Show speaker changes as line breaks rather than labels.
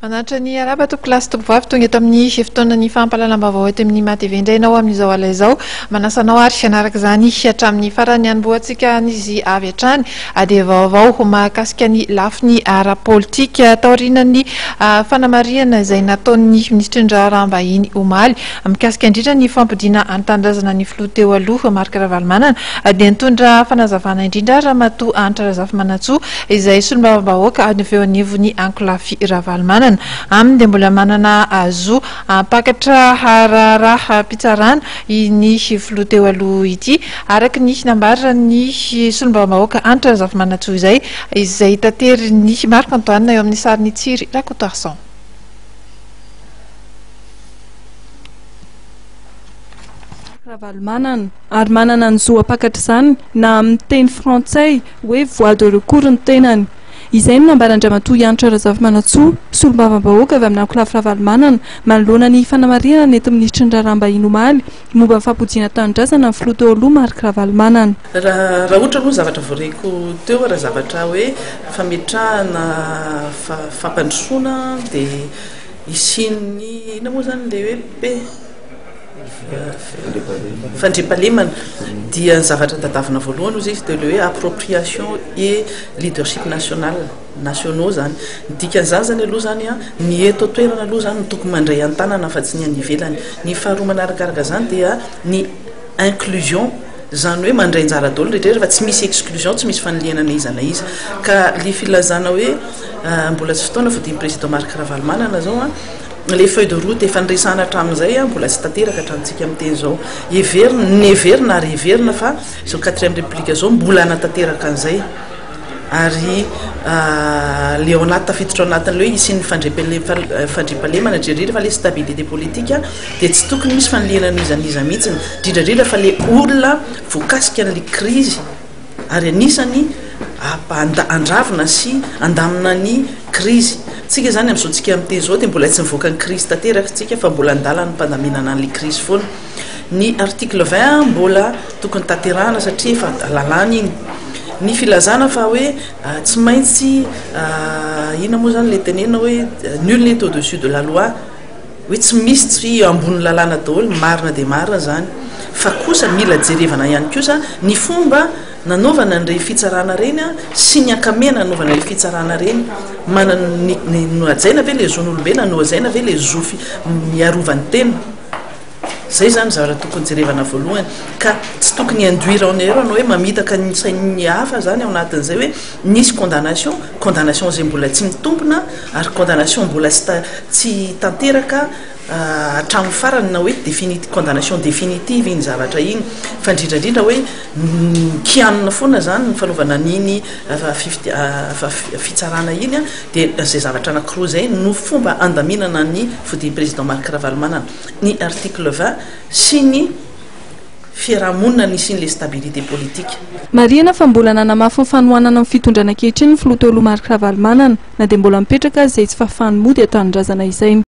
Manatra ny araba toko lasy tovovavy tonga eto amin'ny fotoana ny fampahalalam-baovao eto amin'ny matv indray ianao amin'izao alay izao manasanao ary fianaraka izany hatramin'ny farany hanomboantsika an'izy avy hatrany dia vaovao mahakasika ny lafiny ara-politika taorian'ny fanamariana izay nataon'ny ministra Rambahiny omaly mikasika indrindra ny fampidina an-tanindrazana ny filoha teo aloha Marc Ravalomanana dia nitondra fanazavana indrindra Ramatoa Anitra Razafimanantsoa izay solombavambahoaka avy eo anivon'ny Ankolafy Ravalomanana aminy dia mbola manana azo pakatra hararaha mpitsarana ny filoha teo aloha ity araka ny nambarira ny solombavambahoaka Anitra Razafimanantsoa izay tatery ny Marc Antoine eo amin'ny sariny Tsiry Rakotoarson.
Ravalomanana ary manana ny zoapakatra izany na amin'ny teny frantsay hoe voie de recours ny tenany. Izay no nambaran-Ramatoa Anitra Razafimanantsoa solombavambahoaka avy amin'ny Ankolafy Ravalomanana manoloana ny fanamarinana nety ministra Rambahiny omaly momba ny fampodiana tanindrazana ny filoha teo aloha Marc Ravalomanana.
Raha ohatra aloha zavatra voareko teo raha zavatra hoe fametrahana fampandrosoana dia isian'ny ina moa zany le hoe fandriampahalemana dia ny zavatra tadavina voalohany ozy izy dia le hoe appropriation et leadership nationaux zany dikan'izany zany aloha zany ny eto toerana aloha zany tokony mandray an-tanana fa tsy ny any ivelany. Ny faharoa manarakaraka zany dia ny inclusion zany hoe mandray njara daholo rehetra fa tsy misy exclusion tsy misy fanolianana iza na iza ka le filazana hoe mbola tsy fotoana fodiny président Marc Ravalomanana zao les feuilles de route efa nresana hatramin'izay mbola tsy tanteraka hatramintsika amin'ny teny zao everina ny everina ary everina fa zao 4e république zao mbola anatanteraka an'izay ary le ao anaty tafiditra ao anatin'le hoe isin'ny fandriampahalemana indrindra fa le stabilité politique dia tsy tokony misy fanolianana izaniza mihitsiny indrindrandrindra fa le olona voakasika an'le crise ary anisany andravina sy andamina ny crise tsika zany amin'izao tsika amin'ny teny zao dia mbola tsy mivoaka ny crise tanteraka tsika fa mbola andala ny mpandaminana an'le crise foana. Ny article 20 mbola tokony tanterahana satria efa lalàna iny ny filazana fa hoe tsy maintsy ina moa zany le tenena hoe nul n'est au-dessus de la loi hoe tsy misy tsy ambony lalàna daholo marina dia marina zany fa kosa mila jerevana ihany kosa ny fomba nanaovana an'ireny fitsarana reny sy ny akamena nanaovana le fitsarana reny manana noajaina ve le zon'olombelona noajaina ve le zo miarovany tena zay zany zavatra tokony jerevana voalohany ka tsy tokony induire en erreur anao hoe mamitaka ny sain'ny hafa zany ao anatin'izay hoe nisy condamnation zay mbola tsy mitompona ary condamnation mbola tsy tanteraka hatramin'ny farany na hoe condamnation définitive iny zavatra iny fa indrindrandrindra hoe kianina foana zany ny fanaovana n'iny fitsarana iny dia zay zavatra anankiroa zay no fomba andaminana ny fodiny président Marc Ravalomanana ny article 20 sy ny fiarahamonina ny sy ny le stabilité politique.
Marihana fa mbola nanamafy ny fanohanana amin'ny fitondrana ankehitriny ny filoha teo aloha Marc Ravalomanana na dia mbola mipetraka izay tsy fahafahany mody atany razana izay.